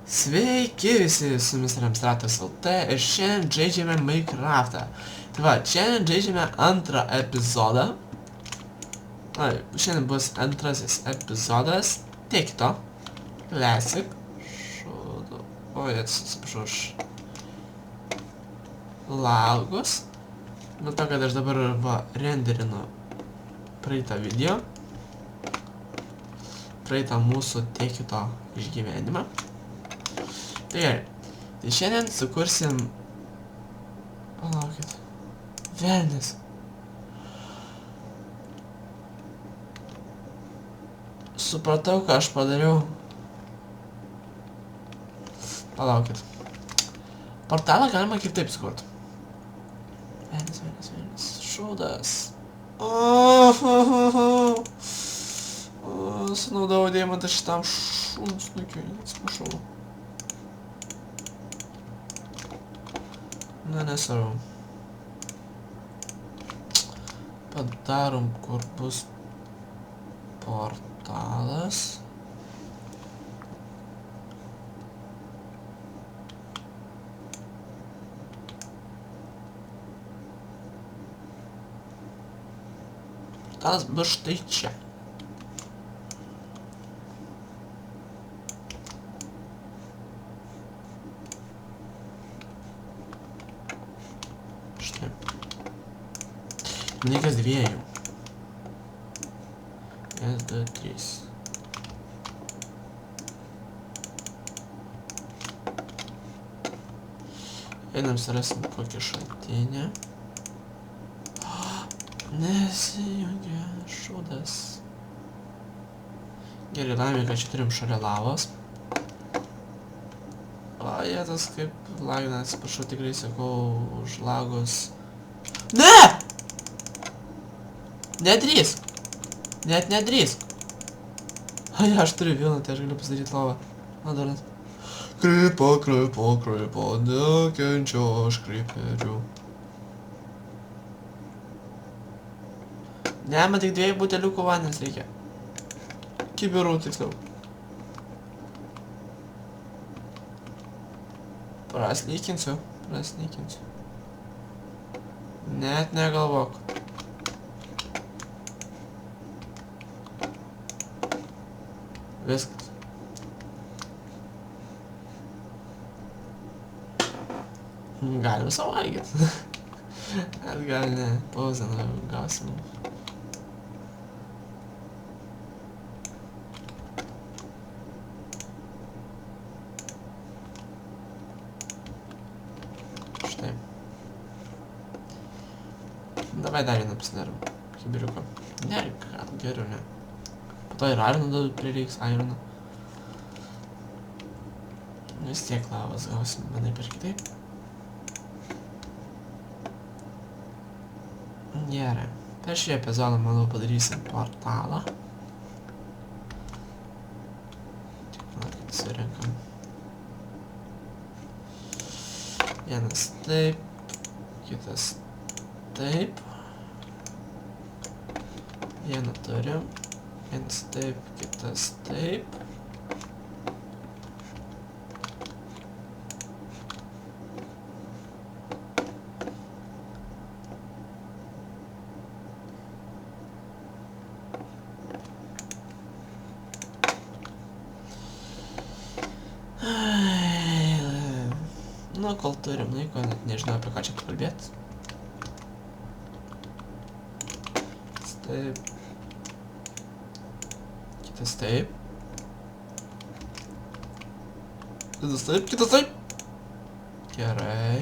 Sveiki visi, su jumis Remstratas LT ir šiandien žaidžiame Minecraftą. Tai va, šiandien žaidžiame antrą epizodą. Šiandien bus antrasis epizodas. Tikto. Classic. Šūdu. Oi, atsiprašau už lagus. Dėl to, kad aš dabar renderinu praeitą video. Praeitą mūsų Tikto išgyvenimą. Tai gerai. Tai šiandien sukursim... Palaukit. Velnis. Supratau, ką aš padariau. Palaukit. Portalą galima kitaip sukurti. Velnis. Šūdas. Sunaudojau deimantą šitam šunsnukiui. Atsiprašau. Na, nesvarbu. Padarom, kur bus portalas. Portalas bus štai čia. Štai. Niekas dviejų. 1, 2, 3. Einam surasim kokį šaltinį. Nesijungia šūdas. Gerai, laimė, kad čia turim šalia lavos. O, jėtas kaip lagina, atsiprašau, tikrai sakau už lagus. Ne! Nedrįsk! Net nedrįsk! Ai, aš turiu vieną, tai aš galiu pasidaryti lavą. Na, dar net. Krypo, nekenčiu aš kryperių. Ne, man tik 2 buteliukų vandens reikia. Kibirų, tiksliau. Prasnykinsiu. Net negalvok. Viskas. Galim suvalgyt. Ar gal ne. Pauzę gausim. Štai. Davai dar vieną pasidarom. Kibiriuką. Ne, gal geriau ne. Po to ir ironą prireiks, ironą. Vis tiek lavas gausim, manai per kitaip. Gerai. Per šį epizodą, manau, padarysim portalą. Tik manau, kad surenkam. Vienas taip, kitas taip. Vieną turim. Vienas taip, kitas taip. Nu, kol turim laiko, net nežinau apie ką čia pakalbėt. Taip. Kitas taip. Kitas taip. Gerai.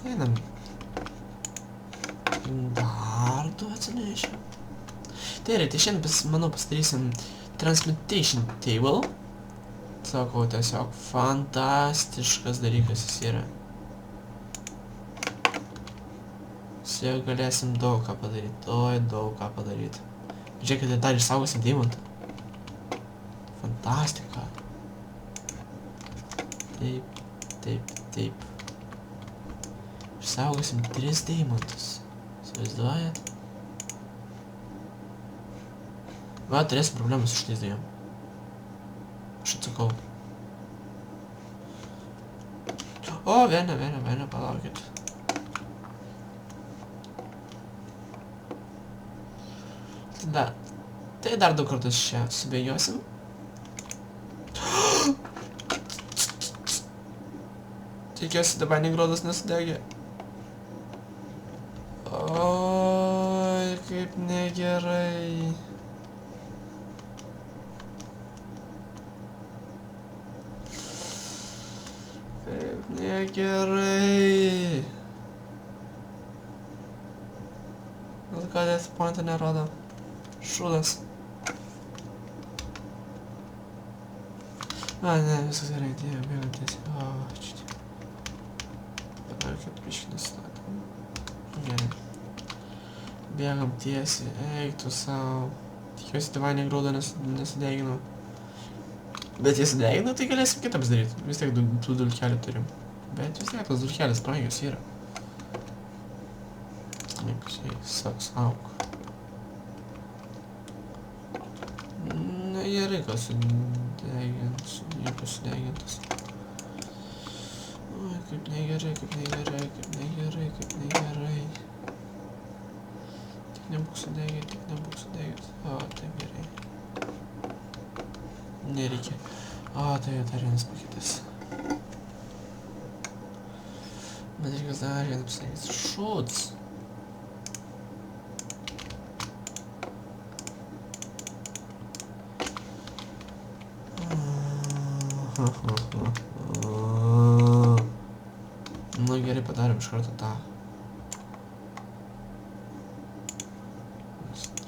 Einam. Dar 2 atsinešim. Tai yra, tai šiandien, manau, pasidarysim transmutation table. Sakau, tiesiog fantastiškas dalykas jis yra. Su juo galėsim daug ką padaryti. Oi, daug ką padaryti. Žiūrėkit, dar išsaugosim deimantą. Fantastika. Taip. Išsaugosim 3 deimantus. Įsivaizduojat? Va, turėsim problemų su šitais dviem. Aš atsakau. O, vieną, palaukit. Tai dar 2 kartus čia subėgiosim. Tikiuosi, dabar negrodas nesudegė. Oi, kaip negerai. Kaip negerai. Gal ką dės pointą nerodo. Šūdas. A, ne, viskas gerai, bėgam tiesiai. O, čia. Dabar kaip biškinis statom. Gerai. Bėgam tiesiai, eik tu savo. Tikiuosi, tėvai negraudo nesudeginau. Bet jei sudegina, tai galėsim kitą pasidaryti. Vis tiek tų dulkelių turim. Bet vis tiek tas dulkelis brangius yra. Sauk. Na, gerai, kad nieko sudegintas. Oi, kaip negerai. Tik nebūk sudegint. O, taip gerai. Nereikia. O, tai jau dar vienas paketas. Bet reikia dar vieną pasakyti. Šūds. Nu gerai, padarėm iš karto tą.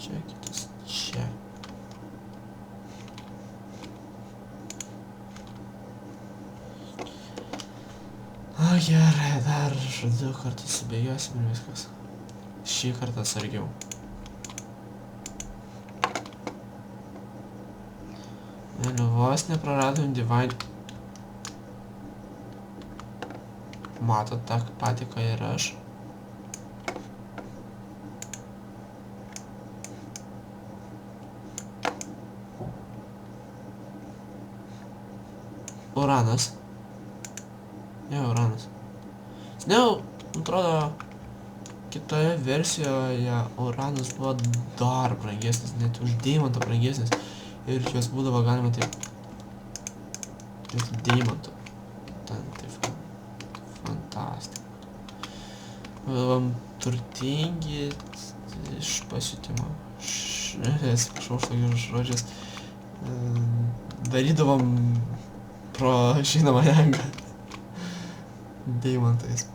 Čia, kitas čia. O gerai, dar 2 kartus subėgiosim ir viskas. Šį kartą sargiau. Vos nepraradom Divine. Matot tą patį, ką ir aš. Uranas. Jo, Uranas. Seniau, atrodo, kitoje versijoje Uranas buvo dar brangesnis, net už Deimantą brangesnis. Ir juos būdavo galima taip Deimantų. Ten taip fantastika. Būdavom turtingi iš pasiutimo. Atsiprašau už tokius žodžius. Darydavom pro žinomą jangą. Deimantais.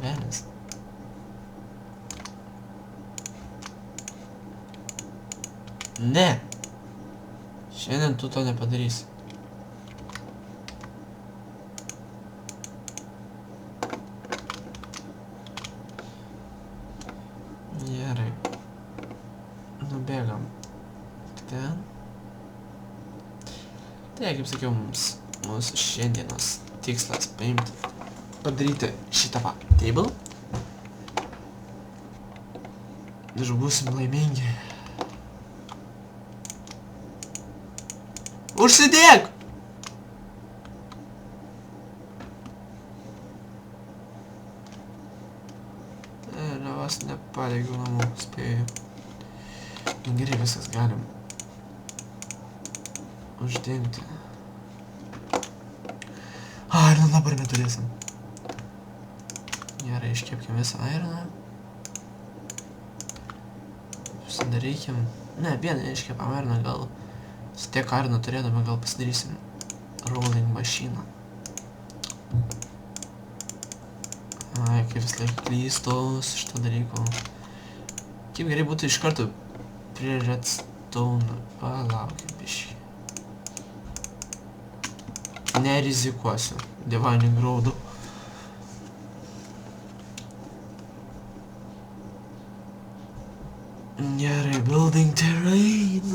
Velnis. Ne! Šiandien tu to nepadarysi. Gerai. Nubėgam ten. Tai, kaip sakiau, mūsų šiandienos tikslas padaryti šitą table. Ir būsim laimingi. Užsidėk! Vos nepadegiau namų, spėju. Gerai, viskas galim uždengti. Ironą dabar neturėsim. Gerai, iškepkim visą ironą. Pasidarykim. Ne, vieną iškepam ironą, gal su tiek ironą turėdami, gal pasidarysim rolling mašiną. Ai, kaip vis laik klystu su šito dalyko. Kaip gerai būtų iš karto prie redstone. Palaukim biškį. Nerizikuosiu. Dievanių graudų. Gerai, building terrain.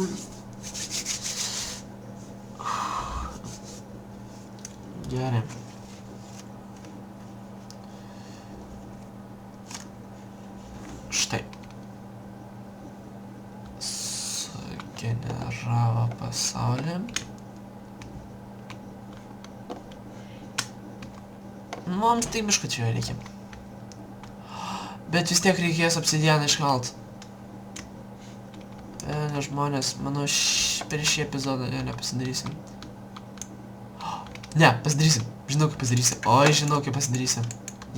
Gerai. Štai. Sugeneravo pasaulį. Mums tai miško čia reikia. Bet vis tiek reikės obsidianą iškalt. Žmonės, manau, per šį epizodą jo nepasidarysim. Ne, pasidarysim. Žinau, kaip pasidarysim. Oi, žinau, kaip pasidarysim.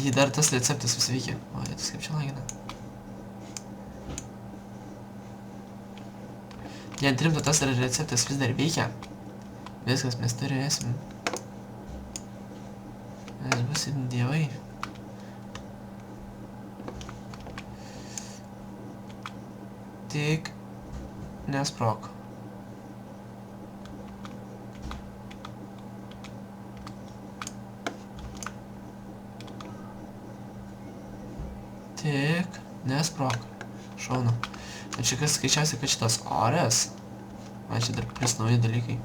Jį dar tas receptas vis veikia. Oi, tas kaip čia lagina. Ne, rimta, tas receptas vis dar veikia. Viskas, mes turėsim. Mes būsim dievai. Tik nesprok. Tik nesprok. Šaunu. Čia kas skaičiausia, kad šitas orės. Man čia dar plus nauji dalykai.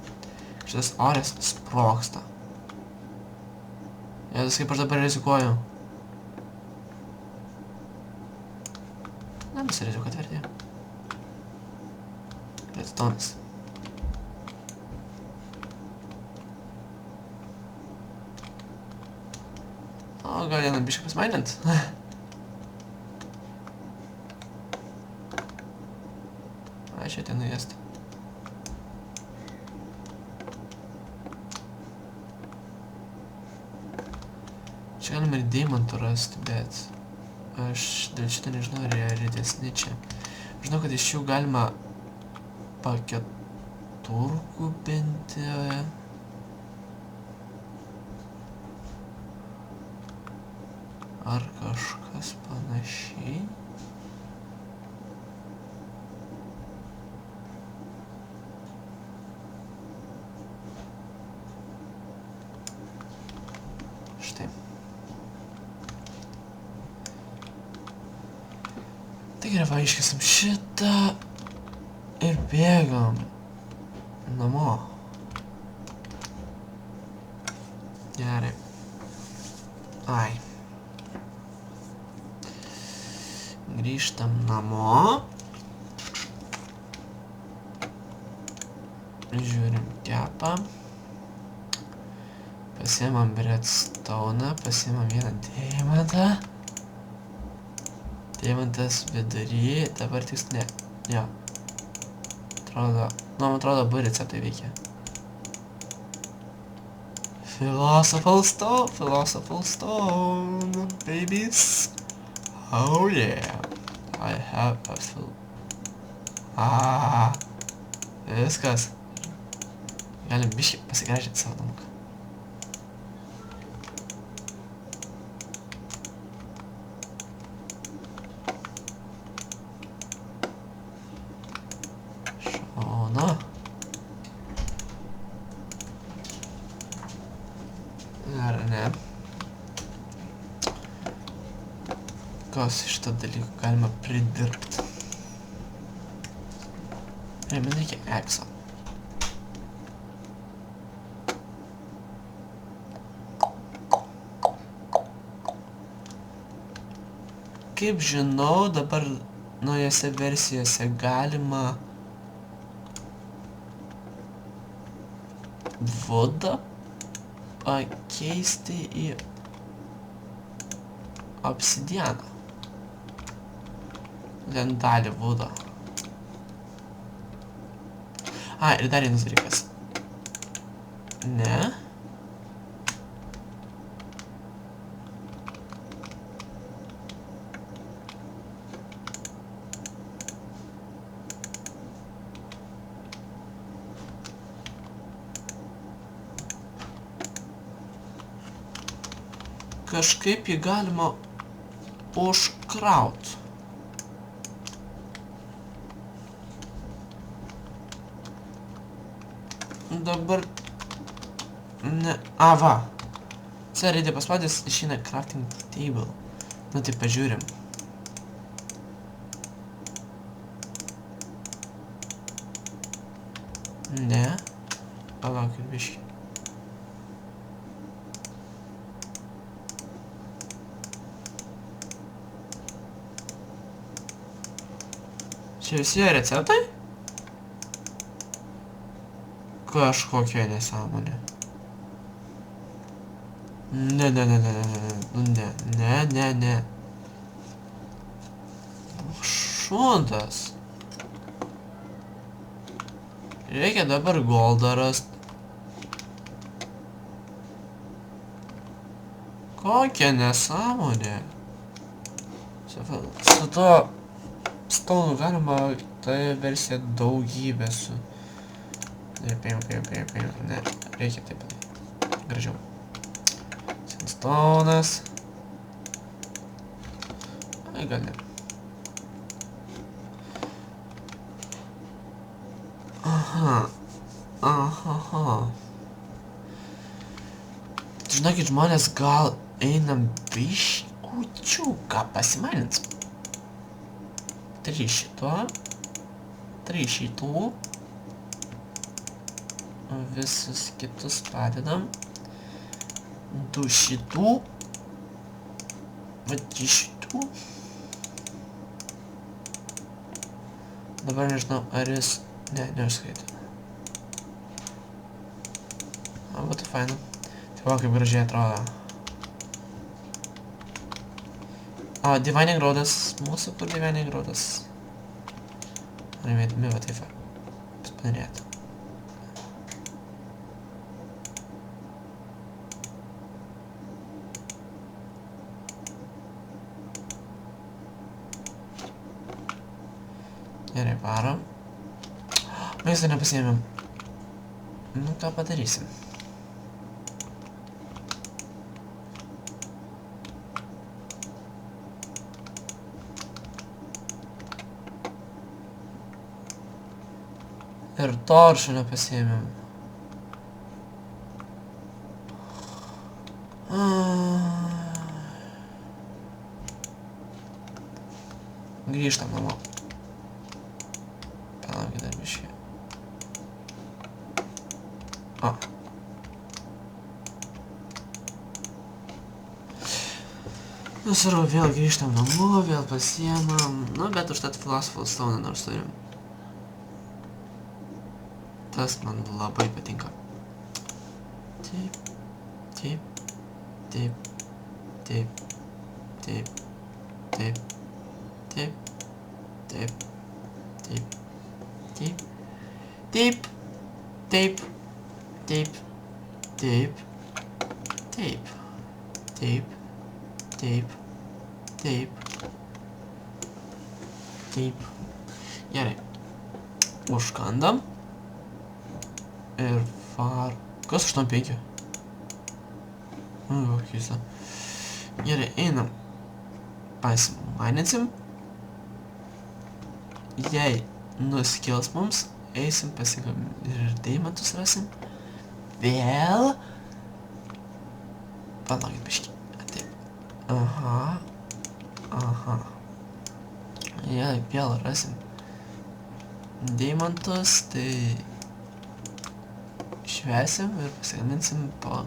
Šitas orės sproksta. Jėzus, kaip aš dabar rizikuoju. Na, nesirizikuot vertė. Redstone'as. O, gal vieną bišką pasmainint? A, čia ten nuėsti. Čia galima ir deimantų rasti, bet aš dėl šito nežinau, ar jie redesni čia. Žinau, kad iš jų galima paketurgubinti. Ar kažkas panašiai. Štai. Tai gerai, paaiškinsim šitą ir bėgam namo. Gerai. Ai. Grįžtam namo. Žiūrim kepą. Pasiemam redstone'ą, pasiemam vieną deimantą. Deimantas vidury, dabar tiks ne. Jo. Atrodo, nu, man atrodo, abu receptai veikia. Philosopher's Stone, babies. Oh yeah. I have a viskas. Galim biškį pasigražinti savo namuką. Šauna. Ar ne? Kas iš šitą dalykų galima pridirbti? Man reikia ekso. Kaip žinau, dabar naujose versijose galima vodą pakeisti į obsidianą. Ten dalį vodą. A, ir dar vienas dalykas. Ne. Kažkaip jį galima užkraut. Dabar... Ne... A, va. C raidė paspaudęs išeina crafting table. Nu, tai pažiūrim. Ne. Palaukit biškį. Čia visi receptai? Kažkokia nesąmonė. Ne. Šuntas. Reikia dabar goldą rast. Kokia nesąmonė. Su tuo stonu galima toje versija daugybė su. Paim. Ne, reikia taip pat. Gražiau. Sandstonas. Ai, gal ne. Aha. Žinokit, žmonės, gal einam biškučiuką pasimalins. 3 šito. 3 šitų. Visus kitus padedam. 2 šitų. Va 3 šitų. Dabar nežinau, ar jis... Ne, neužskaitau. O, būtų faina. Tai va, kaip gražiai atrodo. O, Divining Roadas. Mūsų kur Divining Roadas? Mėdami, va taip va. Paspadarėtų. Gerai, varom. Maisto nepasiėmėm. Nu, ką padarysim. Ir toršų nepasiėmėm. Grįžtam namo. Palaukit dar biškį. O. Nusirau, vėl grįžtam namo, vėl pasiemam. Nu, bet užtat Philosopher's Stone nors turim. Tas man labai patinka. Taip. Gerai. Užkandam. Ir var... Kas 8-5? O, keista. Gerai, einam. Pasimaninsim. Jei nuskils mums, eisim pasigaminti ir deimantus rasim. Vėl. Palaukit biškį. Taip. Aha. Jei vėl rasim deimantus, tai švesim ir pasigaminsim po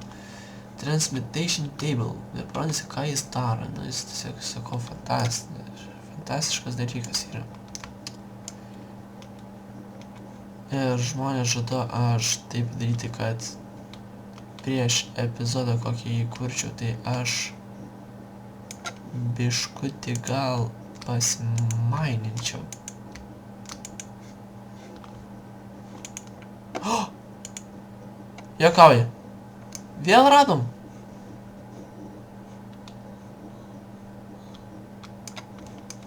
Transmutation Table ir parodysiu, ką jis daro. Nu, jis tiesiog, sakau, fantastiškas dalykas yra. Ir žmonės žadu aš taip daryti, kad prieš epizodą kokį įkurčiau, tai aš biškutį gal pasimaininčiau. Juokauja. Vėl radom.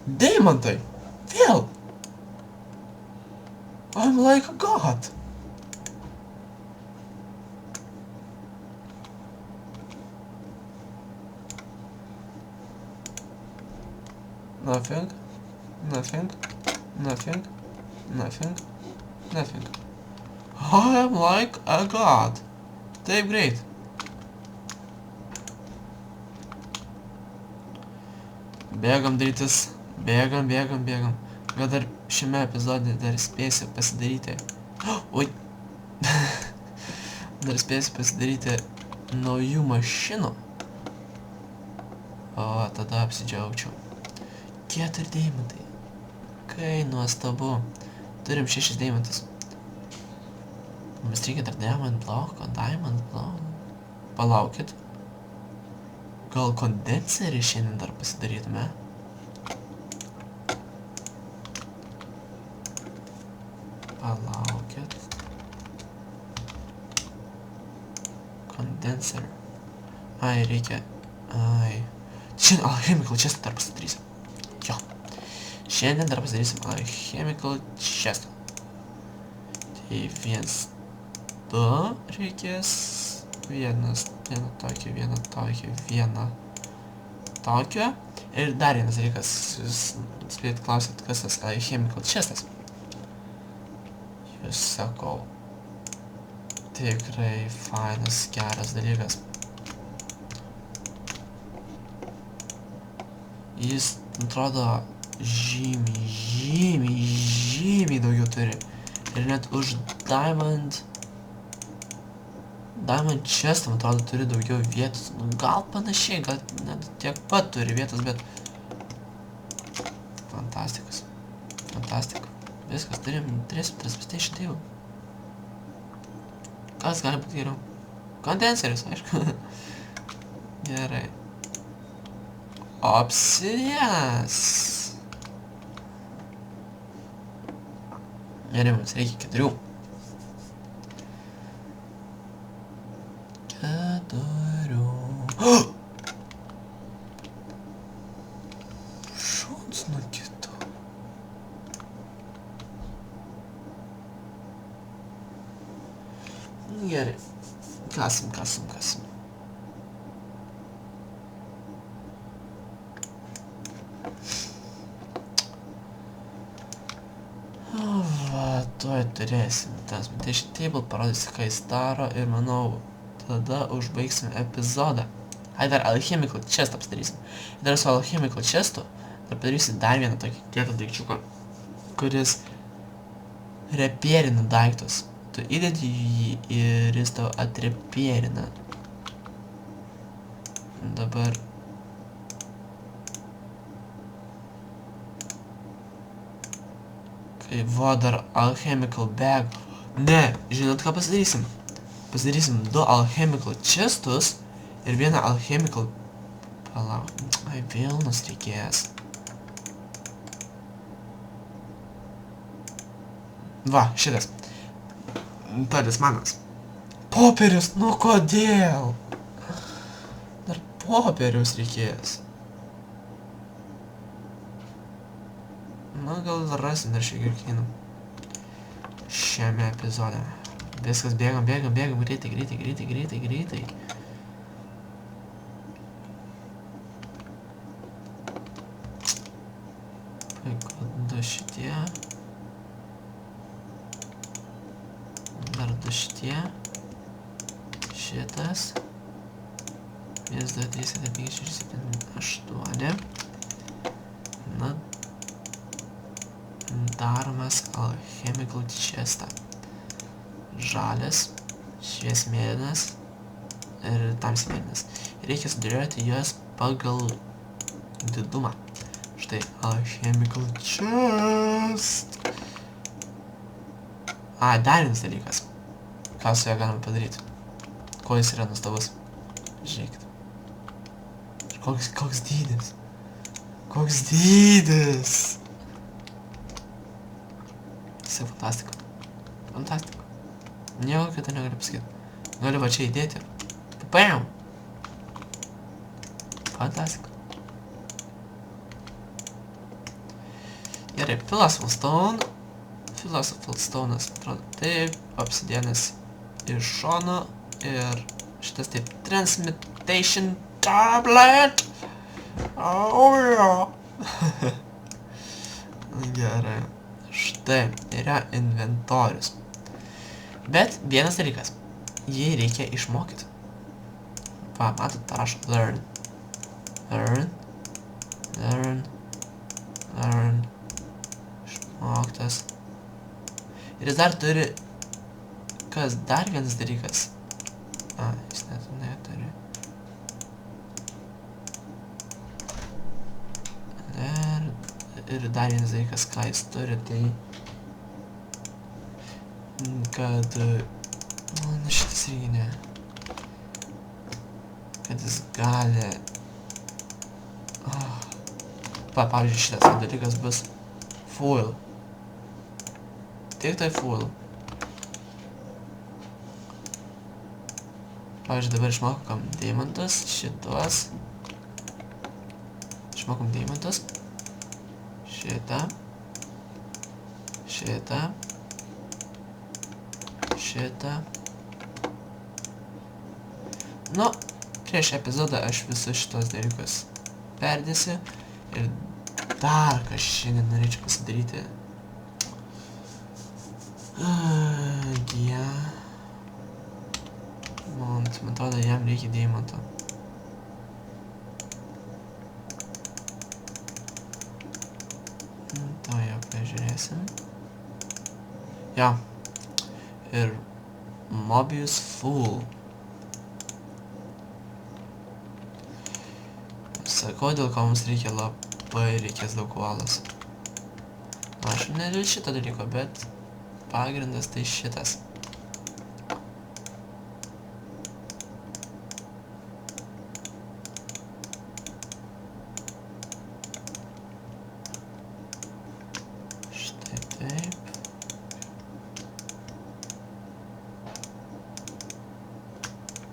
Deimantai. Vėl. I'm like a god. Nothing. I'm like a god. Taip greit. Bėgam darytis. Bėgam. Gal dar šiame epizode dar spėsiu pasidaryti. Oi. Dar spėsiu pasidaryti naujų mašinų. O, tada apsidžiaugčiau. 4 deimantai. Kai nuostabu. Turim 6 deimantus. Mums reikia dar diamond block. Palaukit. Gal kondenserį šiandien dar pasidarytume? Palaukit. Kondenser. Ai, reikia. Ai. Šiandien alchemical chestą dar pasidarysim. Jo. Šiandien dar pasidarysim alchemical chestą. Tai 1, 2 reikės. Vieną tokį, vieną tokio. Ir dar vienas reikas, jūs spėjat klausėt, kas tas alchemical chestas. Jūs sakau, tikrai fainas, geras dalykas. Jis, atrodo, žymiai daugiau turi. Ir net už Diamond chestą, man atrodo, turi daugiau vietos. Nu, gal panašiai, gal net tiek pat turi vietos, bet... Fantastikas. Fantastika. Viskas, turėsim Transportation Table. Kas gali būti geriau? Kondenseris, aišku. Gerai. Obsidianas. Gerai, mums reikia 4. Šuns nukito. Gerai. Kasim. Va, tuoj turėsim Transportation Table, parodysiu, ką jis daro ir manau, tada užbaigsim epizodą. Ai, dar alchemical chest apsidarysim. Dar su alchemical chestu dar padarysim dar vieną tokį kietą daikčiuką, kuris repierina daiktus. Tu įdedi jį ir jis tau atrepierina. Dabar... Kai va dar alchemical bag. Ne, žinot ką pasidarysim? Pasidarysim 2 alchemical chestus ir vieną alchemical... Palauk, ai vilnos reikės. Va, šitas. Talismanas. Popierius, nu kodėl? Dar popierius reikės. Na, gal rasim dar šiek tiek kinų. Šiame epizode. Viskas bėgam, greitai. Puiku, 2 šitie. Dar 2 šitie. Šitas. 1, 2, 3, 4, 5, 6, 7, 8. Na, daromas alchemical chestą. Žalias, šviesmėlynas ir tamsimėlynas. Reikia sudėlioti juos pagal didumą. Štai, alchemical chest. Ai, dar vienas dalykas. Ką su juo galime padaryti? Ko jis yra nuostabus? Žiūrėkit. Koks dydis. Koks dydis. Jis yra fantastika. Fantastika. Nieko kitą negaliu pasakyti. Galiu va čia įdėti. Pam! Fantastika. Gerai, Philosopher's Stone. Philosopher's Stone'as atrodo taip. Obsidianas iš šono. Ir šitas taip. Transmutation Tablet! Oh, jo! Gerai. Štai yra inventorius. Bet vienas dalykas. Jį reikia išmokyti. Va, matot, parašo learn. Learn. Išmoktas. Ir jis dar turi... Kas dar vienas dalykas? A, jis neturi. Ir dar vienas dalykas, ką jis turi, tai... Kad... Nu, šitas irgi ne. Kad jis gali Pavyzdžiui, šitas dalykas bus foil. Tik tai foil. Pavyzdžiui, dabar išmokom deimantus, šitos. Išmokom deimantus. Šitą. Šitą. Šitą. Nu, prieš epizodą aš visus šitos dalykus perdėsiu. Ir dar ką šiandien norėčiau pasidaryti. Man atrodo, jam reikia deimanto. To jau pažiūrėsim. Jo. Ir Mobius Fool. Sakau, dėl ko mums reikia labai reikės daug valos. Aš ne dėl šito dalyko, bet pagrindas tai šitas. Štai taip.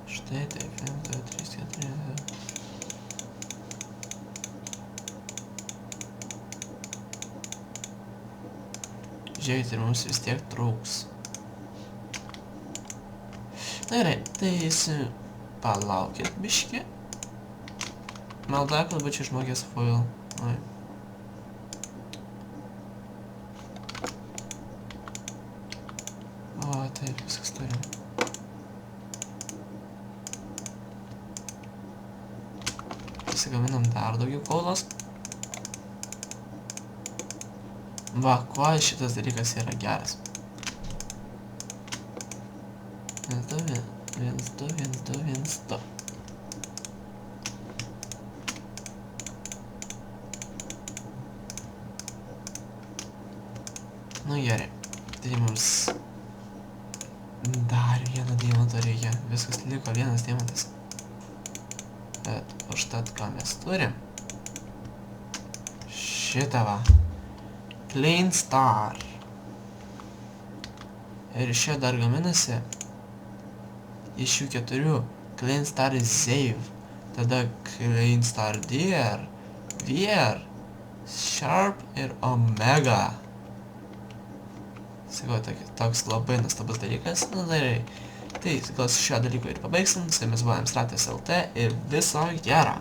Štai taip. 1, 2, 3, 4. Žiūrėkit, ir mums vis tiek trūks. Na gerai, tai palaukit biškį. Malda, kad būčiau išmokęs foil. Oi. O, taip, viskas turim. Pasigaminam dar daugiau kaulos. Va, kuo šitas dalykas yra geras. 1, 2, 1, 2, 1, 2, 1, 2. Nu gerai. Tai mums dar vieną deimanto reikia. Viskas liko vienas deimantas. Bet užtat ką mes turim. Šitą va. Clean Star. Ir iš čia dar gaminasi iš šių 4 Clean Star Zave. Tada Clean Star Deer, Vier, Sharp ir Omega. Sakau, toks labai nuostabus dalykas. Na gerai. Tai gal su šio dalyku ir pabaigsim. Su jumis buvo Amstratas LT ir viso gero.